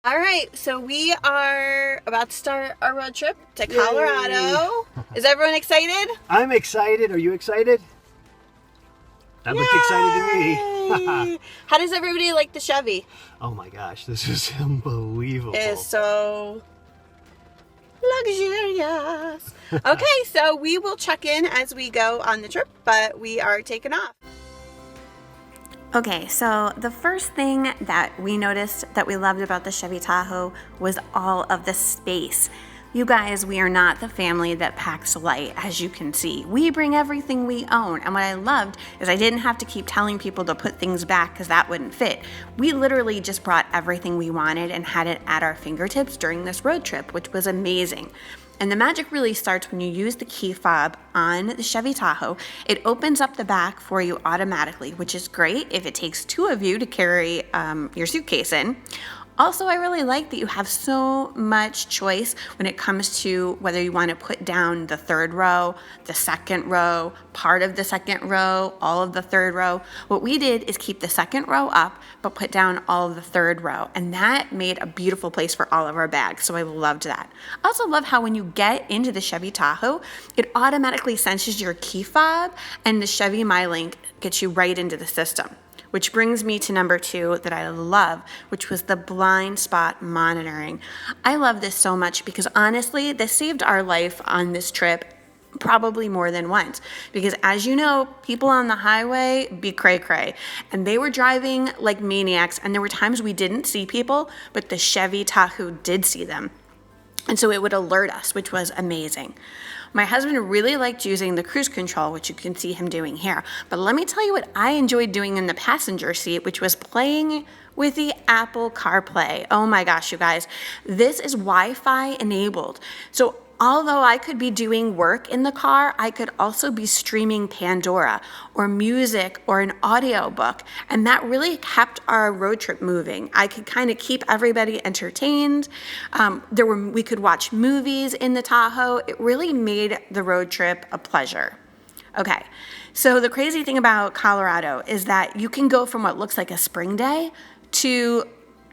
All right, so we are about to start our road trip to Colorado. Is everyone excited? I'm excited. Are you excited? That looked excited to me. How does everybody like the Chevy? Oh my gosh, this is unbelievable. It is so luxurious. Okay, so we will check in as we go on the trip, but we are taking off. Okay, so the first thing that we noticed that we loved about the Chevy Tahoe was all of the space. You guys, we are not the family that packs light, as you can see. We bring everything we own, and what I loved is I didn't have to keep telling people to put things back because that wouldn't fit. We literally just brought everything we wanted and had it at our fingertips during this road trip, which was amazing. And the magic really starts when you use the key fob on the Chevy Tahoe. It opens up the back for you automatically, which is great if it takes two of you to carry your suitcase in. Also, I really like that you have so much choice when it comes to whether you want to put down the third row, the second row, part of the second row, all of the third row. What we did is keep the second row up, but put down all of the third row. And that made a beautiful place for all of our bags. So I loved that. I also love how when you get into the Chevy Tahoe, it automatically senses your key fob and the Chevy MyLink gets you right into the system. Which brings me to number 2 that I love, which was the blind spot monitoring. I love this so much because honestly, this saved our life on this trip probably more than once. Because as you know, people on the highway be cray-cray. And they were driving like maniacs, and there were times we didn't see people, but the Chevy Tahoe did see them. And so it would alert us, which was amazing. My husband really liked using the cruise control, which you can see him doing here. But let me tell you what I enjoyed doing in the passenger seat, which was playing with the Apple Carplay. Oh my gosh, you guys. This is Wi-Fi enabled. So although I could be doing work in the car, I could also be streaming Pandora or music or an audiobook. And that really kept our road trip moving. I could kind of keep everybody entertained. We could watch movies in the Tahoe. It really made the road trip a pleasure. Okay, so the crazy thing about Colorado is that you can go from what looks like a spring day to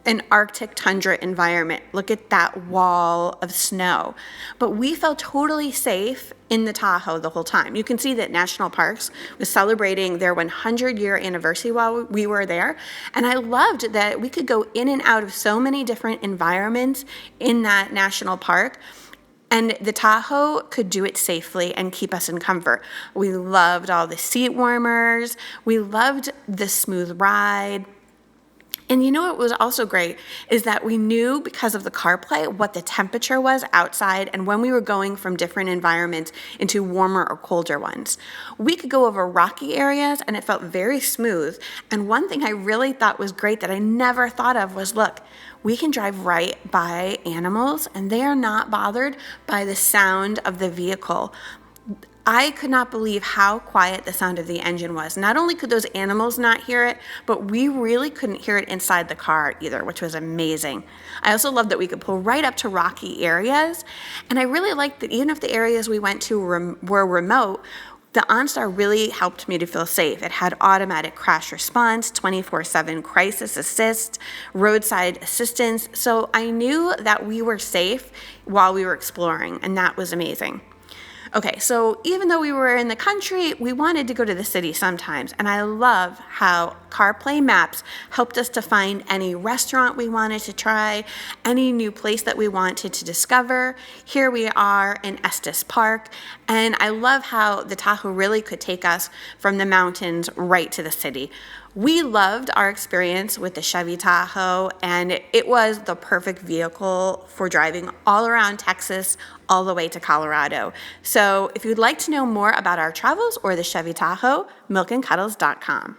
an Arctic tundra environment. Look at that wall of snow. But we felt totally safe in the Tahoe the whole time. You can see that National Parks was celebrating their 100-year anniversary while we were there. And I loved that we could go in and out of so many different environments in that national park. And the Tahoe could do it safely and keep us in comfort. We loved all the seat warmers. We loved the smooth ride. And you know what was also great is that we knew because of the Carplay what the temperature was outside and when we were going from different environments into warmer or colder ones. We could go over rocky areas and it felt very smooth. And one thing I really thought was great that I never thought of was, look, we can drive right by animals and they are not bothered by the sound of the vehicle. I could not believe how quiet the sound of the engine was. Not only could those animals not hear it, but we really couldn't hear it inside the car either, which was amazing. I also loved that we could pull right up to rocky areas. And I really liked that even if the areas we went to were remote, the Onstar really helped me to feel safe. It had automatic crash response, 24/7 crisis assist, roadside assistance. So I knew that we were safe while we were exploring, and that was amazing. Okay, so even though we were in the country, we wanted to go to the city sometimes. And I love how Carplay Maps helped us to find any restaurant we wanted to try, any new place that we wanted to discover. Here we are in Estes Park. And I love how the Tahoe really could take us from the mountains right to the city. We loved our experience with the Chevy Tahoe, and it was the perfect vehicle for driving all around Texas, all the way to Colorado. So if you'd like to know more about our travels or the Chevy Tahoe, milkandcuddles.com.